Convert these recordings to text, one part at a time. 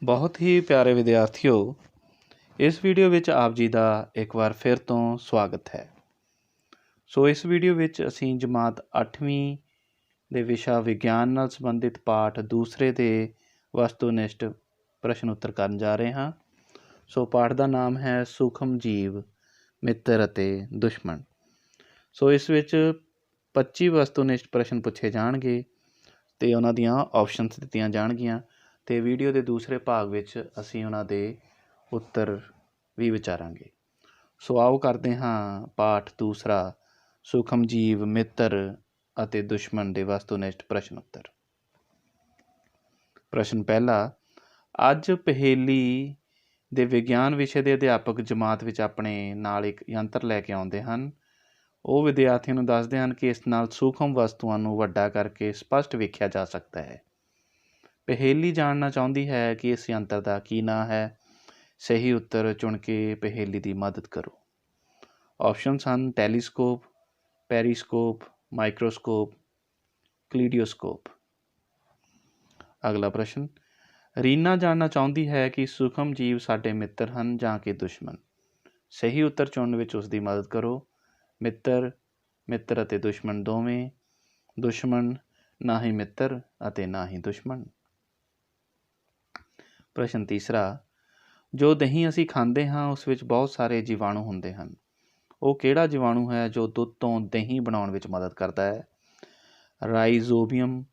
ਬਹੁਤ ਹੀ ਪਿਆਰੇ ਵਿਦਿਆਰਥੀਓ, ਇਸ ਵੀਡੀਓ ਵਿੱਚ ਆਪ ਜੀ ਦਾ ਇੱਕ ਵਾਰ ਫਿਰ ਤੋਂ ਸਵਾਗਤ ਹੈ। ਸੋ ਇਸ ਵੀਡੀਓ ਵਿੱਚ ਅਸੀਂ ਜਮਾਤ 8ਵੀਂ ਦੇ ਵਿਸ਼ਾ ਵਿਗਿਆਨ ਨਾਲ ਸੰਬੰਧਿਤ ਪਾਠ ਦੂਸਰੇ ਦੇ ਵਸਤੂਨਿਸ਼ਟ ਪ੍ਰਸ਼ਨ ਉੱਤਰ ਕਰਨ ਜਾ ਰਹੇ ਹਾਂ। ਸੋ ਪਾਠ ਦਾ ਨਾਮ ਹੈ ਸੂਖਮ ਜੀਵ, ਮਿੱਤਰ ਅਤੇ ਦੁਸ਼ਮਣ। ਸੋ ਇਸ ਵਿੱਚ 25 ਵਸਤੂਨਿਸ਼ਟ ਪ੍ਰਸ਼ਨ ਪੁੱਛੇ ਜਾਣਗੇ ਅਤੇ ਉਹਨਾਂ ਦੀਆਂ ਆਪਸ਼ਨਸ ਦਿੱਤੀਆਂ ਜਾਣਗੀਆਂ ਅਤੇ ਵੀਡੀਓ ਦੇ ਦੂਸਰੇ ਭਾਗ ਵਿੱਚ ਅਸੀਂ ਉਹਨਾਂ ਦੇ ਉੱਤਰ ਵੀ ਵਿਚਾਰਾਂਗੇ। ਸੋ ਆਓ ਕਰਦੇ ਹਾਂ ਪਾਠ ਦੂਸਰਾ, ਸੂਖਮ ਜੀਵ, ਮਿੱਤਰ ਅਤੇ ਦੁਸ਼ਮਣ ਦੇ ਵਸਤੂਨਿਸ਼ਟ ਪ੍ਰਸ਼ਨ ਉੱਤਰ। ਪ੍ਰਸ਼ਨ ਪਹਿਲਾ, ਅੱਜ ਪਹੇਲੀ ਦੇ ਵਿਗਿਆਨ ਵਿਸ਼ੇ ਦੇ ਅਧਿਆਪਕ ਜਮਾਤ ਵਿੱਚ ਆਪਣੇ ਨਾਲ ਇੱਕ ਯੰਤਰ ਲੈ ਕੇ ਆਉਂਦੇ ਹਨ। ਉਹ ਵਿਦਿਆਰਥੀਆਂ ਨੂੰ ਦੱਸਦੇ ਹਨ ਕਿ ਇਸ ਨਾਲ ਸੂਖਮ ਵਸਤੂਆਂ ਨੂੰ ਵੱਡਾ ਕਰਕੇ ਸਪਸ਼ਟ ਵੇਖਿਆ ਜਾ ਸਕਦਾ ਹੈ। ਪਹੇਲੀ ਜਾਣਨਾ ਚਾਹੁੰਦੀ ਹੈ ਕਿ ਇਸ ਯੰਤਰ ਦਾ ਕੀ ਨਾਂ ਹੈ। ਸਹੀ ਉੱਤਰ ਚੁਣ ਕੇ ਪਹੇਲੀ ਦੀ ਮਦਦ ਕਰੋ। ਆਪਸ਼ਨਸ ਹਨ ਟੈਲੀਸਕੋਪ, ਪੈਰੀਸਕੋਪ, ਮਾਈਕਰੋਸਕੋਪ, ਕਲੀਡੀਓਸਕੋਪ। ਅਗਲਾ ਪ੍ਰਸ਼ਨ, ਰੀਨਾ ਜਾਣਨਾ ਚਾਹੁੰਦੀ ਹੈ ਕਿ ਸੂਖਮ ਜੀਵ ਸਾਡੇ ਮਿੱਤਰ ਹਨ ਜਾਂ ਕਿ ਦੁਸ਼ਮਣ। ਸਹੀ ਉੱਤਰ ਚੁਣਨ ਵਿੱਚ ਉਸ ਦੀ ਮਦਦ ਕਰੋ। ਮਿੱਤਰ, ਮਿੱਤਰ ਅਤੇ ਦੁਸ਼ਮਣ ਦੋਵੇਂ, ਦੁਸ਼ਮਣ ਨਾ ਹੀ ਮਿੱਤਰ ਅਤੇ ਨਾ ਹੀ ਦੁਸ਼ਮਣ। ਪ੍ਰਸ਼ਨ ਤੀਸਰਾ, ਜੋ ਦਹੀਂ ਅਸੀਂ ਖਾਂਦੇ ਹਾਂ ਉਸ ਵਿੱਚ ਬਹੁਤ ਸਾਰੇ ਜੀਵਾਣੂ ਹੁੰਦੇ ਹਨ। ਉਹ ਕਿਹੜਾ ਜੀਵਾਣੂ ਹੈ ਜੋ ਦੁੱਧ ਤੋਂ ਦਹੀਂ ਬਣਾਉਣ ਵਿੱਚ ਮਦਦ ਕਰਦਾ ਹੈ? ਰਾਈਜ਼ੋਬੀਅਮ,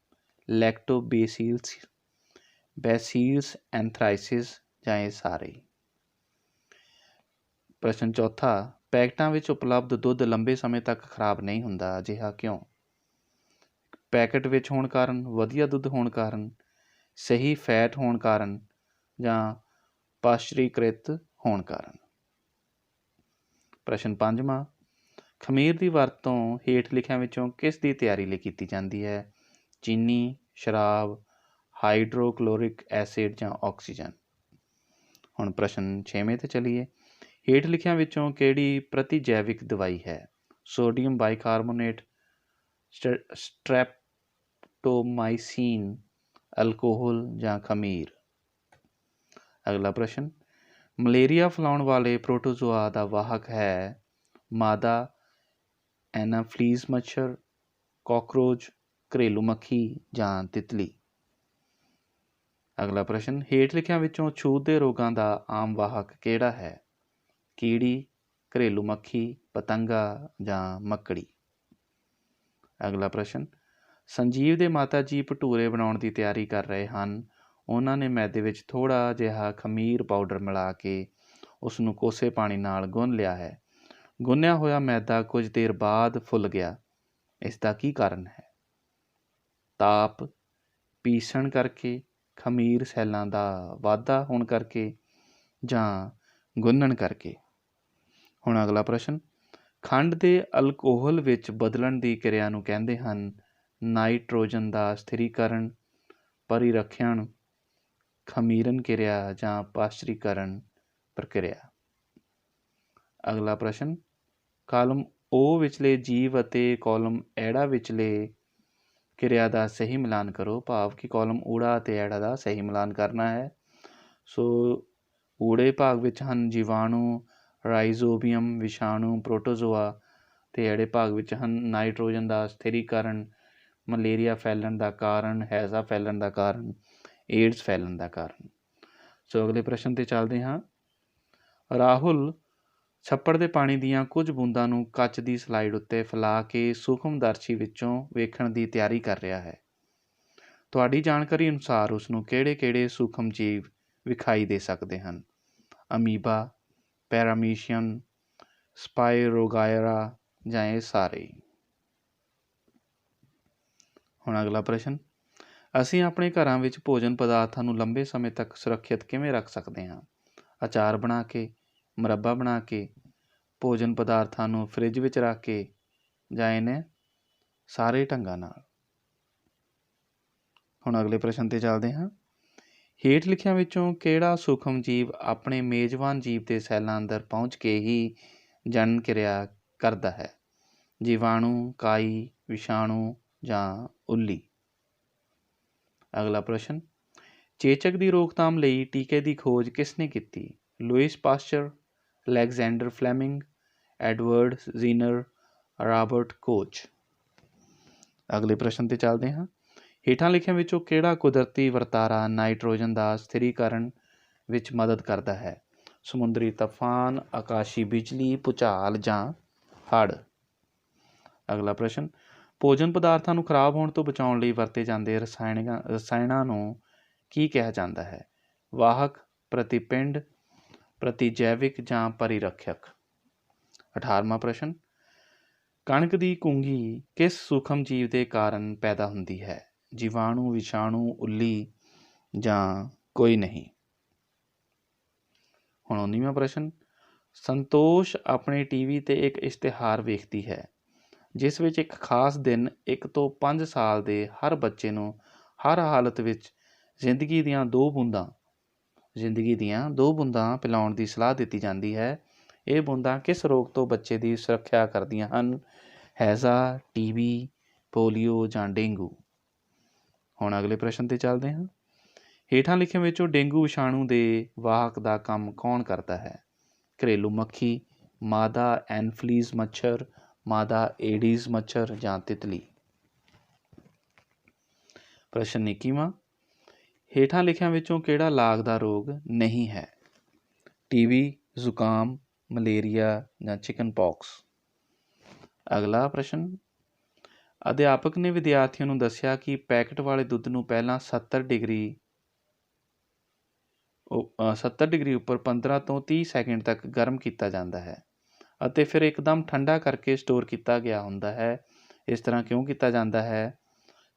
ਲੈਕਟੋਬੈਸੀਲਸ, ਬੈਸੀਲਸ ਐਂਥਰਾਈਸਿਸ ਜਾਂ ਇਹ ਸਾਰੇ। ਪ੍ਰਸ਼ਨ ਚੌਥਾ, ਪੈਕਟਾਂ ਵਿੱਚ ਉਪਲਬਧ ਦੁੱਧ ਲੰਬੇ ਸਮੇਂ ਤੱਕ ਖਰਾਬ ਨਹੀਂ ਹੁੰਦਾ, ਅਜਿਹਾ ਕਿਉਂ? ਪੈਕਟ ਵਿੱਚ ਹੋਣ ਕਾਰਨ, ਵਧੀਆ ਦੁੱਧ ਹੋਣ ਕਾਰਨ, ਸਹੀ ਫੈਟ ਹੋਣ ਕਾਰਨ ਜਾਂ ਪਾਸ਼ਚਰੀਕ੍ਰਿਤ ਹੋਣ ਕਾਰਨ। ਪ੍ਰਸ਼ਨ ਪੰਜਵਾਂ, ਖਮੀਰ ਦੀ ਵਰਤੋਂ ਹੇਠ ਲਿਖਿਆਂ ਵਿੱਚੋਂ ਕਿਸ ਦੀ ਤਿਆਰੀ ਲਈ ਕੀਤੀ ਜਾਂਦੀ ਹੈ? ਚੀਨੀ, ਸ਼ਰਾਬ, ਹਾਈਡਰੋਕਲੋਰਿਕ ਐਸਿਡ ਜਾਂ ਆਕਸੀਜਨ। ਹੁਣ ਪ੍ਰਸ਼ਨ 6ਵੇਂ 'ਤੇ ਚੱਲੀਏ। ਹੇਠ ਲਿਖਿਆਂ ਵਿੱਚੋਂ ਕਿਹੜੀ ਪ੍ਰਤੀਜੈਵਿਕ ਦਵਾਈ ਹੈ? ਸੋਡੀਅਮ ਬਾਈਕਾਰਬੋਨੇਟ, ਸਟ੍ਰੈਪਟੋਮਾਈਸਿਨ, ਅਲਕੋਹਲ ਜਾਂ ਖਮੀਰ। ਅਗਲਾ ਪ੍ਰਸ਼ਨ, ਮਲੇਰੀਆ ਫੈਲਾਉਣ ਵਾਲੇ ਪ੍ਰੋਟੋਜ਼ੋਆ ਦਾ ਵਾਹਕ ਹੈ? ਮਾਦਾ, ਐਨਾਫਲੀਜ਼ ਮੱਛਰ, ਕਾਕਰੋਚ, ਘਰੇਲੂ ਮੱਖੀ ਜਾਂ ਤਿਤਲੀ। ਅਗਲਾ ਪ੍ਰਸ਼ਨ, ਹੇਠ ਲਿਖਿਆਂ ਵਿੱਚੋਂ ਛੂਤ ਦੇ ਰੋਗਾਂ ਦਾ ਆਮ ਵਾਹਕ ਕਿਹੜਾ ਹੈ? ਕੀੜੀ, ਘਰੇਲੂ ਮੱਖੀ, ਪਤੰਗਾ ਜਾਂ ਮੱਕੜੀ। ਅਗਲਾ ਪ੍ਰਸ਼ਨ, ਸੰਜੀਵ ਦੇ ਮਾਤਾ ਜੀ ਭਟੂਰੇ ਬਣਾਉਣ ਦੀ ਤਿਆਰੀ ਕਰ ਰਹੇ ਹਨ। ਉਹਨਾਂ ਨੇ ਮੈਦੇ ਵਿੱਚ ਥੋੜ੍ਹਾ ਜਿਹਾ ਖਮੀਰ ਪਾਊਡਰ ਮਿਲਾ ਕੇ ਉਸ ਨੂੰ ਕੋਸੇ ਪਾਣੀ ਨਾਲ ਗੁੰਨ ਲਿਆ ਹੈ। ਗੁੰਨਿਆ ਹੋਇਆ ਮੈਦਾ ਕੁਝ ਦੇਰ ਬਾਅਦ ਫੁੱਲ ਗਿਆ। ਇਸ ਦਾ ਕੀ ਕਾਰਨ ਹੈ? ਤਾਪ, ਪੀਸਣ ਕਰਕੇ, ਖਮੀਰ ਸੈੱਲਾਂ ਦਾ ਵਾਧਾ ਹੋਣ ਕਰਕੇ ਜਾਂ ਗੁੰਨਣ ਕਰਕੇ। ਹੁਣ ਅਗਲਾ ਪ੍ਰਸ਼ਨ, ਖੰਡ ਦੇ ਅਲਕੋਹਲ ਵਿੱਚ ਬਦਲਣ ਦੀ ਕਿਰਿਆ ਨੂੰ ਕਹਿੰਦੇ ਹਨ? ਨਾਈਟ੍ਰੋਜਨ ਦਾ ਸਥਿਰੀਕਰਨ, ਪਰਿਰਖਣ, ਖਮੀਰਨ ਕਿਰਿਆ ਜਾਂ ਪਾਸ਼ਚਰੀਕਰਨ ਪ੍ਰਕਿਰਿਆ। ਅਗਲਾ ਪ੍ਰਸ਼ਨ, ਕਾਲਮ ਓ ਵਿਚਲੇ ਜੀਵ ਅਤੇ ਕਾਲਮ ਐੜਾ ਵਿਚਲੇ ਕਿਰਿਆ ਦਾ ਸਹੀ ਮਿਲਾਨ ਕਰੋ। ਭਾਵ ਕਿ ਕਾਲਮ ਊੜਾ ਅਤੇ ਐੜਾ ਦਾ ਸਹੀ ਮਿਲਾਨ ਕਰਨਾ ਹੈ। ਸੋ ਊੜੇ ਭਾਗ ਵਿੱਚ ਹਨ ਜੀਵਾਣੂ, ਰਾਈਜ਼ੋਬੀਅਮ, ਵਿਸ਼ਾਣੂ, ਪ੍ਰੋਟੋਜ਼ੋਆ ਅਤੇ ਐੜੇ ਭਾਗ ਵਿੱਚ ਹਨ ਨਾਈਟ੍ਰੋਜਨ ਦਾ ਸਥਿਰੀਕਰਨ, ਮਲੇਰੀਆ ਫੈਲਣ ਦਾ ਕਾਰਨ, ਹੈਜ਼ਾ ਫੈਲਣ ਦਾ ਕਾਰਨ, ਏਡਜ਼ ਫੈਲਣ ਦਾ ਕਾਰਨ। ਸੋ ਅਗਲੇ ਪ੍ਰਸ਼ਨ 'ਤੇ ਚੱਲਦੇ ਹਾਂ। ਰਾਹੁਲ ਛੱਪੜ ਦੇ ਪਾਣੀ ਦੀਆਂ ਕੁਝ ਬੂੰਦਾਂ ਨੂੰ ਕੱਚ ਦੀ ਸਲਾਈਡ ਉੱਤੇ ਫੈਲਾ ਕੇ ਸੂਖਮਦਰਸ਼ੀ ਵਿੱਚੋਂ ਵੇਖਣ ਦੀ ਤਿਆਰੀ ਕਰ ਰਿਹਾ ਹੈ। ਤੁਹਾਡੀ ਜਾਣਕਾਰੀ ਅਨੁਸਾਰ ਉਸ ਨੂੰ ਕਿਹੜੇ-ਕਿਹੜੇ ਸੂਖਮ ਜੀਵ ਵਿਖਾਈ ਦੇ ਸਕਦੇ ਹਨ? ਅਮੀਬਾ, ਪੈਰਾਮੀਸ਼ੀਅਨ, ਸਪਾਇਰੋਗਾਇਰਾ ਜਾਂ ਇਹ ਸਾਰੇ। ਹੁਣ ਅਗਲਾ ਪ੍ਰਸ਼ਨ, ਅਸੀਂ ਆਪਣੇ ਘਰਾਂ ਵਿੱਚ ਭੋਜਨ ਪਦਾਰਥਾਂ ਨੂੰ ਲੰਬੇ ਸਮੇਂ ਤੱਕ ਸੁਰੱਖਿਅਤ ਕਿਵੇਂ ਰੱਖ ਸਕਦੇ ਹਾਂ? ਅਚਾਰ ਬਣਾ ਕੇ, ਮੁਰੱਬਾ ਬਣਾ ਕੇ, ਭੋਜਨ ਪਦਾਰਥਾਂ ਨੂੰ ਫਰਿੱਜ ਵਿੱਚ ਰੱਖ ਕੇ ਜਾਂ ਇਹਨੇ ਸਾਰੇ ਢੰਗਾਂ ਨਾਲ। ਹੁਣ ਅਗਲੇ ਪ੍ਰਸ਼ਨ 'ਤੇ ਚੱਲਦੇ ਹਾਂ। ਹੇਠ ਲਿਖਿਆਂ ਵਿੱਚੋਂ ਕਿਹੜਾ ਸੂਖਮ ਜੀਵ ਆਪਣੇ ਮੇਜ਼ਬਾਨ ਜੀਵ ਦੇ ਸੈੱਲਾਂ ਅੰਦਰ ਪਹੁੰਚ ਕੇ ਹੀ ਜਣਨ ਕਿਰਿਆ ਕਰਦਾ ਹੈ? ਜੀਵਾਣੂ, ਕਾਈ, ਵਿਸ਼ਾਣੂ ਜਾਂ ਉੱਲੀ। ਅਗਲਾ ਪ੍ਰਸ਼ਨ, ਚੇਚਕ ਦੀ ਰੋਕਥਾਮ ਲਈ ਟੀਕੇ ਦੀ ਖੋਜ ਕਿਸ ਨੇ ਕੀਤੀ? Louis Pasteur, Alexander Fleming, Edward Jenner, Robert Koch. ਅਗਲੇ ਪ੍ਰਸ਼ਨ 'ਤੇ ਚੱਲਦੇ ਹਾਂ। ਹੇਠਾਂ ਲਿਖਿਆਂ ਵਿੱਚੋਂ ਕਿਹੜਾ ਕੁਦਰਤੀ ਵਰਤਾਰਾ ਨਾਈਟ੍ਰੋਜਨ ਦਾ ਸਥਿਰੀਕਰਨ ਵਿੱਚ ਮਦਦ ਕਰਦਾ ਹੈ? ਸਮੁੰਦਰੀ ਤੂਫਾਨ, ਆਕਾਸ਼ੀ ਬਿਜਲੀ, ਭੂਚਾਲ ਜਾਂ ਹੜ੍ਹ। ਅਗਲਾ ਪ੍ਰਸ਼ਨ, ਭੋਜਨ ਪਦਾਰਥਾਂ ਨੂੰ ਖਰਾਬ ਹੋਣ ਤੋਂ ਬਚਾਉਣ ਲਈ ਵਰਤੇ ਜਾਂਦੇ ਰਸਾਇਣਾਂ ਨੂੰ ਕੀ ਕਿਹਾ ਜਾਂਦਾ ਹੈ? ਵਾਹਕ, ਪ੍ਰਤੀਪਿੰਡ, ਪ੍ਰਤੀਜੈਵਿਕ ਜਾਂ ਪਰਿਰੱਖਿਅਕ। 18ਵਾਂ ਪ੍ਰਸ਼ਨ, ਕਣਕ ਦੀ ਕੁੰਗੀ ਕਿਸ ਸੂਖਮ ਜੀਵ ਦੇ ਕਾਰਨ ਪੈਦਾ ਹੁੰਦੀ ਹੈ? ਜੀਵਾਣੂ, ਵਿਸ਼ਾਣੂ, ਉੱਲੀ ਜਾਂ ਕੋਈ ਨਹੀਂ। ਹੁਣ 19ਵਾਂ ਪ੍ਰਸ਼ਨ, ਸੰਤੋਸ਼ ਆਪਣੇ ਟੀਵੀ 'ਤੇ ਇੱਕ ਇਸ਼ਤਿਹਾਰ ਵੇਖਦੀ ਹੈ ਜਿਸ ਵਿੱਚ ਇੱਕ ਖਾਸ ਦਿਨ 1 ਤੋਂ 5 ਸਾਲ ਦੇ ਹਰ ਬੱਚੇ ਨੂੰ ਹਰ ਹਾਲਤ ਵਿੱਚ ਜ਼ਿੰਦਗੀ ਦੀਆਂ ਦੋ ਬੂੰਦਾਂ ਪਿਲਾਉਣ ਦੀ ਸਲਾਹ ਦਿੱਤੀ ਜਾਂਦੀ ਹੈ। ਇਹ ਬੂੰਦਾਂ ਕਿਸ ਰੋਗ ਤੋਂ ਬੱਚੇ ਦੀ ਸੁਰੱਖਿਆ ਕਰਦੀਆਂ ਹਨ? ਹੈਜ਼ਾ, ਟੀਬੀ, ਪੋਲੀਓ ਜਾਂ ਡੇਂਗੂ। ਹੁਣ ਅਗਲੇ ਪ੍ਰਸ਼ਨ 'ਤੇ ਚੱਲਦੇ ਹਾਂ। ਹੇਠਾਂ ਲਿਖਿਆਂ ਵਿੱਚੋਂ ਡੇਂਗੂ ਵਿਸ਼ਾਣੂ ਦੇ ਵਾਹਕ ਦਾ ਕੰਮ ਕੌਣ ਕਰਦਾ ਹੈ? ਘਰੇਲੂ ਮੱਖੀ, ਮਾਦਾ ਐਨਫਲੀਜ਼ ਮੱਛਰ, ਮਾਦਾ ਏਡੀਜ਼ ਮੱਛਰ ਜਾਂ ਤਿਤਲੀ। ਪ੍ਰਸ਼ਨ 21ਵਾਂ, ਹੇਠਾਂ ਲਿਖਿਆਂ ਵਿੱਚੋਂ ਕਿਹੜਾ ਲਾਗ ਦਾ ਰੋਗ ਨਹੀਂ ਹੈ? ਟੀਬੀ, ਜ਼ੁਕਾਮ, ਮਲੇਰੀਆ ਜਾਂ ਚਿਕਨ ਪੌਕਸ। ਅਗਲਾ ਪ੍ਰਸ਼ਨ, ਅਧਿਆਪਕ ਨੇ ਵਿਦਿਆਰਥੀਆਂ ਨੂੰ ਦੱਸਿਆ ਕਿ ਪੈਕਟ ਵਾਲੇ ਦੁੱਧ ਨੂੰ ਪਹਿਲਾਂ 70 ਡਿਗਰੀ ਉੱਪਰ 15 ਤੋਂ 30 ਸੈਕਿੰਡ ਤੱਕ ਗਰਮ ਕੀਤਾ ਜਾਂਦਾ ਹੈ ਅਤੇ ਫਿਰ ਇੱਕਦਮ ਠੰਡਾ ਕਰਕੇ ਸਟੋਰ ਕੀਤਾ ਗਿਆ ਹੁੰਦਾ ਹੈ। ਇਸ ਤਰ੍ਹਾਂ ਕਿਉਂ ਕੀਤਾ ਜਾਂਦਾ ਹੈ?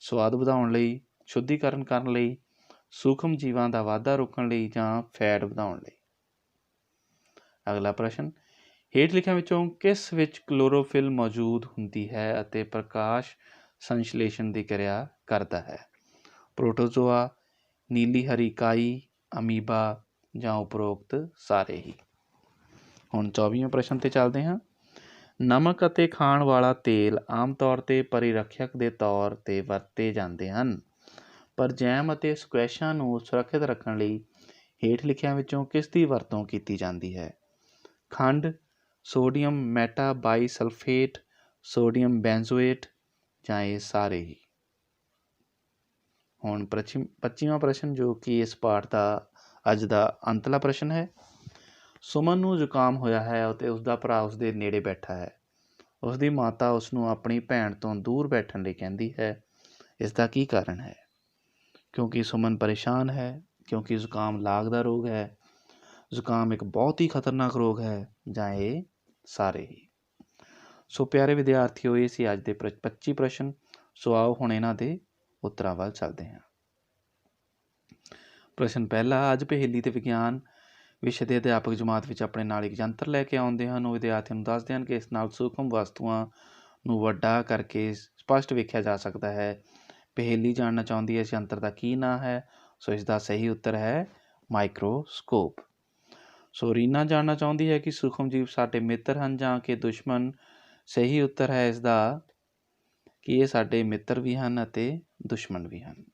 ਸਵਾਦ ਵਧਾਉਣ ਲਈ, ਸ਼ੁੱਧੀਕਰਨ ਕਰਨ ਲਈ, ਸੂਖਮ ਜੀਵਾਂ ਦਾ ਵਾਧਾ ਰੋਕਣ ਲਈ ਜਾਂ ਫੈਟ ਵਧਾਉਣ ਲਈ। ਅਗਲਾ ਪ੍ਰਸ਼ਨ, ਹੇਠ ਲਿਖਿਆਂ ਵਿੱਚੋਂ ਕਿਸ ਵਿੱਚ ਕਲੋਰੋਫਿਲ ਮੌਜੂਦ ਹੁੰਦੀ ਹੈ ਅਤੇ ਪ੍ਰਕਾਸ਼ ਸੰਸ਼ਲੇਸ਼ਣ ਦੀ ਕਿਰਿਆ ਕਰਦਾ ਹੈ? ਪ੍ਰੋਟੋਜ਼ੋਆ, ਨੀਲੀ ਹਰੀ ਕਾਈ, ਅਮੀਬਾ ਜਾਂ ਉਪਰੋਕਤ ਸਾਰੇ ਹੀ। ਹੁਣ 24ਵੇਂ ਪ੍ਰਸ਼ਨ 'ਤੇ ਚੱਲਦੇ ਹਾਂ। ਨਮਕ ਅਤੇ ਖਾਣ ਵਾਲਾ ਤੇਲ ਆਮ ਤੌਰ 'ਤੇ ਪਰਿਰੱਖਿਅਕ ਦੇ ਤੌਰ 'ਤੇ ਵਰਤੇ ਜਾਂਦੇ ਹਨ, ਪਰ ਜੈਮ ਅਤੇ ਸਕੁਐਸ਼ਾਂ ਨੂੰ ਸੁਰੱਖਿਅਤ ਰੱਖਣ ਲਈ ਹੇਠ ਲਿਖਿਆਂ ਵਿੱਚੋਂ ਕਿਸ ਦੀ ਵਰਤੋਂ ਕੀਤੀ ਜਾਂਦੀ ਹੈ? ਖੰਡ, ਸੋਡੀਅਮ ਮੈਟਾਬਾਈਸਲਫੇਟ, ਸੋਡੀਅਮ ਬੈਂਜ਼ੋਏਟ ਜਾਂ ਇਹ ਸਾਰੇ ਹੀ। ਹੁਣ 25ਵਾਂ ਪ੍ਰਸ਼ਨ, ਜੋ ਕਿ ਇਸ ਪਾਠ ਦਾ ਅੱਜ ਦਾ ਅੰਤਲਾ ਪ੍ਰਸ਼ਨ ਹੈ। ਸੁਮਨ ਨੂੰ ਜ਼ੁਕਾਮ ਹੋਇਆ ਹੈ ਅਤੇ ਉਸਦਾ ਭਰਾ ਉਸਦੇ ਨੇੜੇ ਬੈਠਾ ਹੈ। ਉਸਦੀ ਮਾਤਾ ਉਸਨੂੰ ਆਪਣੀ ਭੈਣ ਤੋਂ ਦੂਰ ਬੈਠਣ ਲਈ ਕਹਿੰਦੀ ਹੈ। ਇਸ ਦਾ ਕੀ ਕਾਰਨ ਹੈ? ਕਿਉਂਕਿ ਸੁਮਨ ਪਰੇਸ਼ਾਨ ਹੈ, ਕਿਉਂਕਿ ਜ਼ੁਕਾਮ ਲਾਗ ਦਾ ਰੋਗ ਹੈ, ਜ਼ੁਕਾਮ ਇੱਕ ਬਹੁਤ ਹੀ ਖਤਰਨਾਕ ਰੋਗ ਹੈ ਜਾਂ ਇਹ ਸਾਰੇ ਹੀ। ਸੋ ਪਿਆਰੇ ਵਿਦਿਆਰਥੀਓ, ਇਹ ਸੀ ਅੱਜ ਦੇ 25 ਪ੍ਰਸ਼ਨ। ਸੋ ਆਓ ਹੁਣ ਇਹਨਾਂ ਦੇ ਉੱਤਰਾਂ ਵੱਲ ਚੱਲਦੇ ਹਾਂ। ਪ੍ਰਸ਼ਨ ਪਹਿਲਾ, ਅੱਜ ਪਹੇਲੀ ਤੇ ਵਿਗਿਆਨ ਵਿਸ਼ੇ ਦੇ ਅਧਿਆਪਕ ਜਮਾਤ ਵਿੱਚ ਆਪਣੇ ਨਾਲ ਇੱਕ ਯੰਤਰ ਲੈ ਕੇ ਆਉਂਦੇ ਹਨ। ਉਹ ਵਿਦਿਆਰਥੀਆਂ ਨੂੰ ਦੱਸਦੇ ਹਨ ਕਿ ਇਸ ਨਾਲ ਸੂਖਮ ਵਸਤੂਆਂ ਨੂੰ ਵੱਡਾ ਕਰਕੇ ਸਪਸ਼ਟ ਵੇਖਿਆ ਜਾ ਸਕਦਾ ਹੈ। ਪਹੇਲੀ ਜਾਣਨਾ ਚਾਹੁੰਦੀ ਹੈ ਇਸ ਯੰਤਰ ਦਾ ਕੀ ਨਾਂ ਹੈ। ਸੋ ਇਸ ਦਾ ਸਹੀ ਉੱਤਰ ਹੈ ਮਾਈਕਰੋਸਕੋਪ। ਸੋ ਰੀਨਾ ਜਾਣਨਾ ਚਾਹੁੰਦੀ ਹੈ ਕਿ ਸੂਖਮ ਜੀਵ ਸਾਡੇ ਮਿੱਤਰ ਹਨ ਜਾਂ ਕਿ ਦੁਸ਼ਮਣ। ਸਹੀ ਉੱਤਰ ਹੈ ਇਸ ਦਾ ਕਿ ਇਹ ਸਾਡੇ ਮਿੱਤਰ ਵੀ ਹਨ ਅਤੇ ਦੁਸ਼ਮਣ ਵੀ ਹਨ।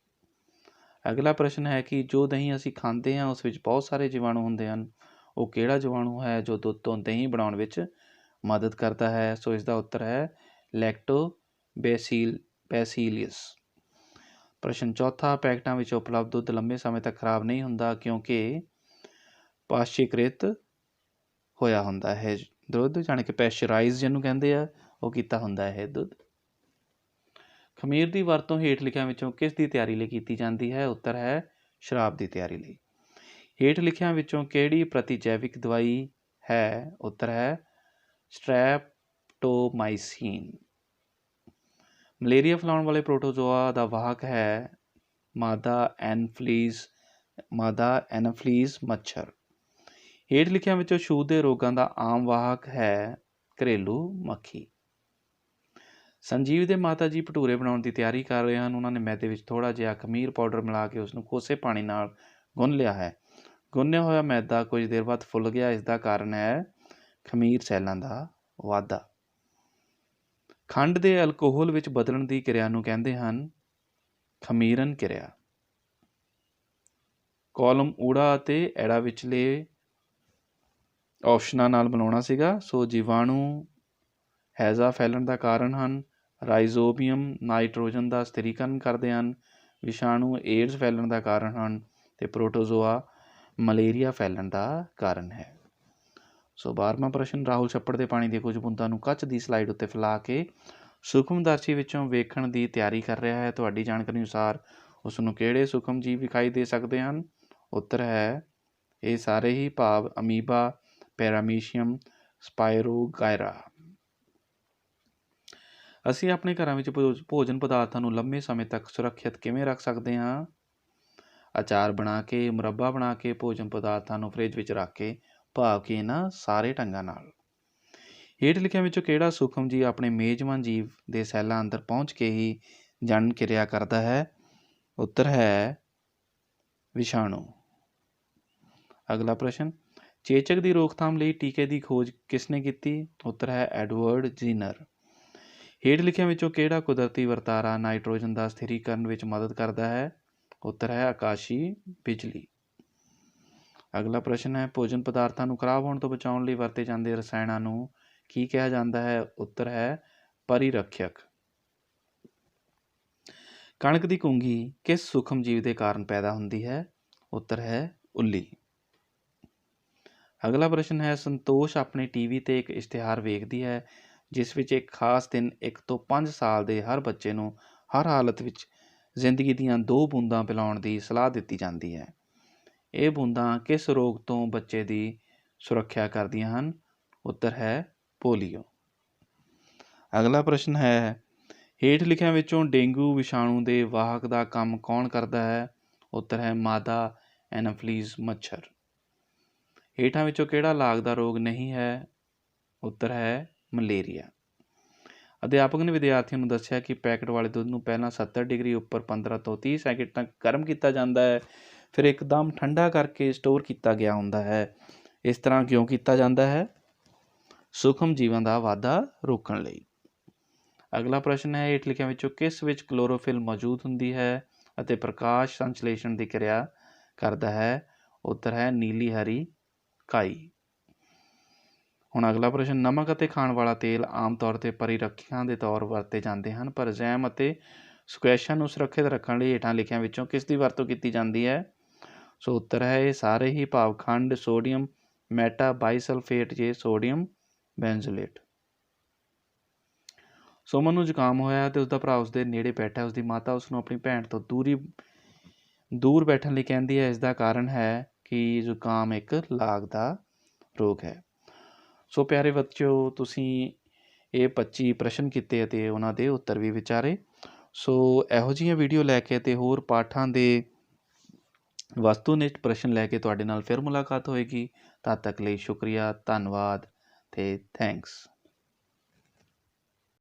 ਅਗਲਾ ਪ੍ਰਸ਼ਨ ਹੈ ਕਿ ਜੋ ਦਹੀਂ ਅਸੀਂ ਖਾਂਦੇ ਹਾਂ ਉਸ ਵਿੱਚ ਬਹੁਤ ਸਾਰੇ ਜੀਵਾਣੂ ਹੁੰਦੇ ਹਨ। ਉਹ ਕਿਹੜਾ ਜੀਵਾਣੂ ਹੈ ਜੋ ਦੁੱਧ ਤੋਂ ਦਹੀਂ ਬਣਾਉਣ ਵਿੱਚ ਮਦਦ ਕਰਦਾ ਹੈ? ਸੋ ਇਸ ਦਾ ਉੱਤਰ ਹੈ ਲੈਕਟੋਬੈਸੀਲੀਅਸ। ਪ੍ਰਸ਼ਨ ਚੌਥਾ, ਪੈਕਟਾਂ ਵਿੱਚ ਉਪਲਬਧ ਦੁੱਧ ਲੰਬੇ ਸਮੇਂ ਤੱਕ ਖਰਾਬ ਨਹੀਂ ਹੁੰਦਾ ਕਿਉਂਕਿ ਪਾਸ਼ਚੀਕ੍ਰਿਤ ਹੋਇਆ ਹੁੰਦਾ ਹੈ ਦੁੱਧ, ਜਾਣੀ ਕਿ ਪੈਸਚਰਾਈਜ਼ ਜਿਹਨੂੰ ਕਹਿੰਦੇ ਆ, ਉਹ ਕੀਤਾ ਹੁੰਦਾ ਇਹ ਦੁੱਧ। ਖਮੀਰ ਦੀ ਵਰਤੋਂ ਹੇਠ ਲਿਖਿਆਂ ਵਿੱਚੋਂ ਕਿਸ ਦੀ ਤਿਆਰੀ ਲਈ ਕੀਤੀ ਜਾਂਦੀ ਹੈ? ਉੱਤਰ ਹੈ ਸ਼ਰਾਬ ਦੀ ਤਿਆਰੀ ਲਈ। ਹੇਠ ਲਿਖਿਆਂ ਵਿੱਚੋਂ ਕਿਹੜੀ ਪ੍ਰਤੀਜੈਵਿਕ ਦਵਾਈ ਹੈ? ਉੱਤਰ ਹੈ ਸਟ੍ਰੈਪਟੋਮਾਈਸਿਨ। ਮਲੇਰੀਆ ਫੈਲਾਉਣ ਵਾਲੇ ਪ੍ਰੋਟੋਜ਼ੋਆ ਦਾ ਵਾਹਕ ਹੈ ਮਾਦਾ ਐਨਫਲੀਜ਼ ਮੱਛਰ। ਹੇਠ ਲਿਖਿਆਂ ਵਿੱਚੋਂ ਛੂਤ ਦੇ ਰੋਗਾਂ ਦਾ ਆਮ ਵਾਹਕ ਹੈ ਘਰੇਲੂ ਮੱਖੀ। ਸੰਜੀਵ ਦੇ ਮਾਤਾ ਜੀ ਭਟੂਰੇ ਬਣਾਉਣ ਦੀ ਤਿਆਰੀ ਕਰ ਰਹੇ ਹਨ। ਉਹਨਾਂ ਨੇ ਮੈਦੇ ਵਿੱਚ ਥੋੜ੍ਹਾ ਜਿਹਾ ਖਮੀਰ ਪਾਊਡਰ ਮਿਲਾ ਕੇ ਉਸਨੂੰ ਕੋਸੇ ਪਾਣੀ ਨਾਲ ਗੁੰਨ ਲਿਆ ਹੈ। ਗੁੰਨਿਆ ਹੋਇਆ ਮੈਦਾ ਕੁਝ ਦੇਰ ਬਾਅਦ ਫੁੱਲ ਗਿਆ। ਇਸ ਦਾ ਕਾਰਨ ਹੈ ਖਮੀਰ ਸੈੱਲਾਂ ਦਾ ਵਾਧਾ। ਖੰਡ ਦੇ ਅਲਕੋਹਲ ਵਿੱਚ ਬਦਲਣ ਦੀ ਕਿਰਿਆ ਨੂੰ ਕਹਿੰਦੇ ਹਨ ਖਮੀਰਨ ਕਿਰਿਆ। ਕੌਲਮ ਊੜਾ ਅਤੇ ਐੜਾ ਵਿਚਲੇ ਆਪਸ਼ਨਾਂ ਨਾਲ ਬਣਾਉਣਾ ਸੀਗਾ। ਸੋ ਜੀਵਾਣੂ ਹੈਜ਼ਾ ਫੈਲਣ ਦਾ ਕਾਰਨ ਹਨ, ਰਾਈਜ਼ੋਬੀਅਮ ਨਾਈਟ੍ਰੋਜਨ ਦਾ ਸਥਿਰੀਕਰਨ ਕਰਦੇ ਹਨ, ਵਿਸ਼ਾਣੂ ਏਡਜ਼ ਫੈਲਣ ਦਾ ਕਾਰਨ ਹਨ ਅਤੇ ਪ੍ਰੋਟੋਜ਼ੋਆ ਮਲੇਰੀਆ ਫੈਲਣ ਦਾ ਕਾਰਨ ਹੈ। ਸੋ 12ਵਾਂ ਪ੍ਰਸ਼ਨ, ਰਾਹੁਲ ਛੱਪੜ ਦੇ ਪਾਣੀ ਦੀਆਂ ਕੁਝ ਬੂੰਦਾਂ ਨੂੰ ਕੱਚ ਦੀ ਸਲਾਈਡ ਉੱਤੇ ਫੈਲਾ ਕੇ ਸੂਖਮਦਰਸ਼ੀ ਵਿੱਚੋਂ ਵੇਖਣ ਦੀ ਤਿਆਰੀ ਕਰ ਰਿਹਾ ਹੈ। ਤੁਹਾਡੀ ਜਾਣਕਾਰੀ ਅਨੁਸਾਰ ਉਸ ਨੂੰ ਕਿਹੜੇ ਸੂਖਮ ਜੀਵ ਵਿਖਾਈ ਦੇ ਸਕਦੇ ਹਨ? ਉੱਤਰ ਹੈ ਇਹ ਸਾਰੇ ਹੀ, ਭਾਵ ਅਮੀਬਾ, ਪੈਰਾਮੀਸ਼ੀਅਮ, ਸਪਾਇਰੋਗਾਇਰਾ। ਅਸੀਂ ਆਪਣੇ ਘਰਾਂ ਵਿੱਚ ਭੋਜਨ ਪਦਾਰਥਾਂ ਨੂੰ ਲੰਬੇ ਸਮੇਂ ਤੱਕ ਸੁਰੱਖਿਅਤ ਕਿਵੇਂ ਰੱਖ ਸਕਦੇ ਹਾਂ? ਅਚਾਰ ਬਣਾ ਕੇ, ਮੁਰੱਬਾ ਬਣਾ ਕੇ, ਭੋਜਨ ਪਦਾਰਥਾਂ ਨੂੰ ਫਰਿੱਜ ਵਿੱਚ ਰੱਖ ਕੇ, ਭਾਵ ਕਿ ਇਹਨਾਂ ਸਾਰੇ ਢੰਗਾਂ ਨਾਲ। ਹੇਠ ਲਿਖਿਆਂ ਵਿੱਚੋਂ ਕਿਹੜਾ ਸੂਖਮ ਜੀਵ ਆਪਣੇ ਮੇਜ਼ਬਾਨ ਜੀਵ ਦੇ ਸੈੱਲਾਂ ਅੰਦਰ ਪਹੁੰਚ ਕੇ ਹੀ ਜਣਨ ਕਿਰਿਆ ਕਰਦਾ ਹੈ? ਉੱਤਰ ਹੈ ਵਿਸ਼ਾਣੂ। ਅਗਲਾ ਪ੍ਰਸ਼ਨ, ਚੇਚਕ ਦੀ ਰੋਕਥਾਮ ਲਈ ਟੀਕੇ ਦੀ ਖੋਜ ਕਿਸ ਨੇ ਕੀਤੀ? ਉੱਤਰ ਹੈ ਐਡਵਰਡ ਜੀਨਰ। ਹੇਠ ਲਿਖਿਆਂ ਵਿੱਚੋਂ ਕਿਹੜਾ ਕੁਦਰਤੀ ਵਰਤਾਰਾ ਨਾਈਟ੍ਰੋਜਨ ਦਾ ਸਥਿਰੀਕਰਨ ਵਿੱਚ ਮਦਦ ਕਰਦਾ ਹੈ? ਉੱਤਰ ਹੈ ਆਕਾਸ਼ੀ ਬਿਜਲੀ। ਅਗਲਾ ਪ੍ਰਸ਼ਨ ਹੈ, ਭੋਜਨ ਪਦਾਰਥਾਂ ਨੂੰ ਖਰਾਬ ਹੋਣ ਤੋਂ ਬਚਾਉਣ ਲਈ ਵਰਤੇ ਜਾਂਦੇ ਰਸਾਇਣਾਂ ਨੂੰ ਕੀ ਕਿਹਾ ਜਾਂਦਾ ਹੈ? ਉੱਤਰ ਹੈ ਪਰਿਰੱਖਿਅਕ। ਕਣਕ ਦੀ ਕੁੰਗੀ ਕਿਸ ਸੂਖਮ ਜੀਵ ਦੇ ਕਾਰਨ ਪੈਦਾ ਹੁੰਦੀ ਹੈ? ਉੱਤਰ ਹੈ ਉੱਲੀ। ਅਗਲਾ ਪ੍ਰਸ਼ਨ ਹੈ, ਸੰਤੋਸ਼ ਆਪਣੇ ਟੀਵੀ 'ਤੇ ਇੱਕ ਇਸ਼ਤਿਹਾਰ ਵੇਖਦੀ ਹੈ ਜਿਸ ਵਿੱਚ ਇੱਕ ਖਾਸ ਦਿਨ 1 ਤੋਂ 5 ਸਾਲ ਦੇ ਹਰ ਬੱਚੇ ਨੂੰ ਹਰ ਹਾਲਤ ਵਿੱਚ ਜ਼ਿੰਦਗੀ ਦੀਆਂ 2 ਬੂੰਦਾਂ ਪਿਲਾਉਣ ਦੀ ਸਲਾਹ ਦਿੱਤੀ ਜਾਂਦੀ ਹੈ। ਇਹ ਬੂੰਦਾਂ ਕਿਸ ਰੋਗ ਤੋਂ ਬੱਚੇ ਦੀ ਸੁਰੱਖਿਆ ਕਰਦੀਆਂ ਹਨ? ਉੱਤਰ ਹੈ ਪੋਲੀਓ। ਅਗਲਾ ਪ੍ਰਸ਼ਨ ਹੈ, ਹੇਠ ਲਿਖਿਆਂ ਵਿੱਚੋਂ ਡੇਂਗੂ ਵਿਸ਼ਾਣੂ ਦੇ ਵਾਹਕ ਦਾ ਕੰਮ ਕੌਣ ਕਰਦਾ ਹੈ? ਉੱਤਰ ਹੈ ਮਾਦਾ ਐਨਾਫਿਲੀਜ਼ ਮੱਛਰ। ਹੇਠਾਂ ਵਿੱਚੋਂ ਕਿਹੜਾ ਲਾਗ ਦਾ ਰੋਗ ਨਹੀਂ ਹੈ? ਉੱਤਰ ਹੈ ਮਲੇਰੀਆ। ਅਧਿਆਪਕ ਨੇ ਵਿਦਿਆਰਥੀਆਂ ਨੂੰ ਦੱਸਿਆ ਕਿ ਪੈਕਟ ਵਾਲੇ ਦੁੱਧ ਨੂੰ ਪਹਿਲਾਂ 70 ਡਿਗਰੀ ਉੱਪਰ 15 ਤੋਂ 30 ਸੈਕਿੰਡ ਤੱਕ ਗਰਮ ਕੀਤਾ ਜਾਂਦਾ ਹੈ, ਫਿਰ ਇੱਕਦਮ ਠੰਡਾ ਕਰਕੇ ਸਟੋਰ ਕੀਤਾ ਗਿਆ ਹੁੰਦਾ ਹੈ। ਇਸ ਤਰ੍ਹਾਂ ਕਿਉਂ ਕੀਤਾ ਜਾਂਦਾ ਹੈ? ਸੂਖਮ ਜੀਵਾਂ ਦਾ ਵਾਧਾ ਰੋਕਣ ਲਈ। ਅਗਲਾ ਪ੍ਰਸ਼ਨ ਹੈ, ਹੇਠ ਲਿਖਿਆਂ ਵਿੱਚੋਂ ਕਿਸ ਵਿੱਚ ਕਲੋਰੋਫਿਲ ਮੌਜੂਦ ਹੁੰਦੀ ਹੈ ਅਤੇ ਪ੍ਰਕਾਸ਼ ਸੰਸ਼ਲੇਸ਼ਣ ਦੀ ਕਿਰਿਆ ਕਰਦਾ ਹੈ? ਉੱਤਰ ਹੈ ਨੀਲੀ ਹਰੀ ਕਾਈ। ਹੁਣ ਅਗਲਾ ਪ੍ਰਸ਼ਨ, ਨਮਕ ਅਤੇ ਖਾਣ ਵਾਲਾ ਤੇਲ ਆਮ ਤੌਰ 'ਤੇ ਪਰਿਰੱਖਿਆਂ ਦੇ ਤੌਰ ਵਰਤੇ ਜਾਂਦੇ ਹਨ, ਪਰ ਜੈਮ ਅਤੇ ਸਕੁਐਸ਼ਾਂ ਨੂੰ ਸੁਰੱਖਿਅਤ ਰੱਖਣ ਲਈ ਹੇਠਾਂ ਲਿਖਿਆਂ ਵਿੱਚੋਂ ਕਿਸ ਦੀ ਵਰਤੋਂ ਕੀਤੀ ਜਾਂਦੀ ਹੈ? ਸੋ ਉੱਤਰ ਹੈ ਇਹ ਸਾਰੇ ਹੀ, ਭਾਵ ਖੰਡ, ਸੋਡੀਅਮ ਮੈਟਾ ਬਾਈਸਲਫੇਟ ਜੇ ਸੋਡੀਅਮ ਬੈਂਜ਼ੋਲੇਟ। ਸੁਮਨ ਨੂੰ ਜ਼ੁਕਾਮ ਹੋਇਆ ਅਤੇ ਉਸਦਾ ਭਰਾ ਉਸਦੇ ਨੇੜੇ ਬੈਠਾ। ਉਸਦੀ ਮਾਤਾ ਉਸਨੂੰ ਆਪਣੀ ਭੈਣ ਤੋਂ ਦੂਰ ਬੈਠਣ ਲਈ ਕਹਿੰਦੀ ਹੈ। ਇਸ ਦਾ ਕਾਰਨ ਹੈ ਕਿ ਜ਼ੁਕਾਮ ਇੱਕ ਲਾਗ ਦਾ ਰੋਗ ਹੈ। ਸੋ ਪਿਆਰੇ ਬੱਚਿਓ, ਤੁਸੀਂ ਇਹ 25 ਪ੍ਰਸ਼ਨ ਕੀਤੇ ਅਤੇ ਉਹਨਾਂ ਦੇ ਉੱਤਰ ਵੀ ਵਿਚਾਰੇ। ਸੋ ਇਹੋ ਜਿਹੀਆਂ ਵੀਡੀਓ ਲੈ ਕੇ ਅਤੇ ਹੋਰ ਪਾਠਾਂ ਦੇ ਵਸਤੂਨਿਸ਼ਟ ਪ੍ਰਸ਼ਨ ਲੈ ਕੇ ਤੁਹਾਡੇ ਨਾਲ ਫਿਰ ਮੁਲਾਕਾਤ ਹੋਏਗੀ। ਤਦ ਤੱਕ ਲਈ ਸ਼ੁਕਰੀਆ, ਧੰਨਵਾਦ ਅਤੇ ਥੈਂਕਸ।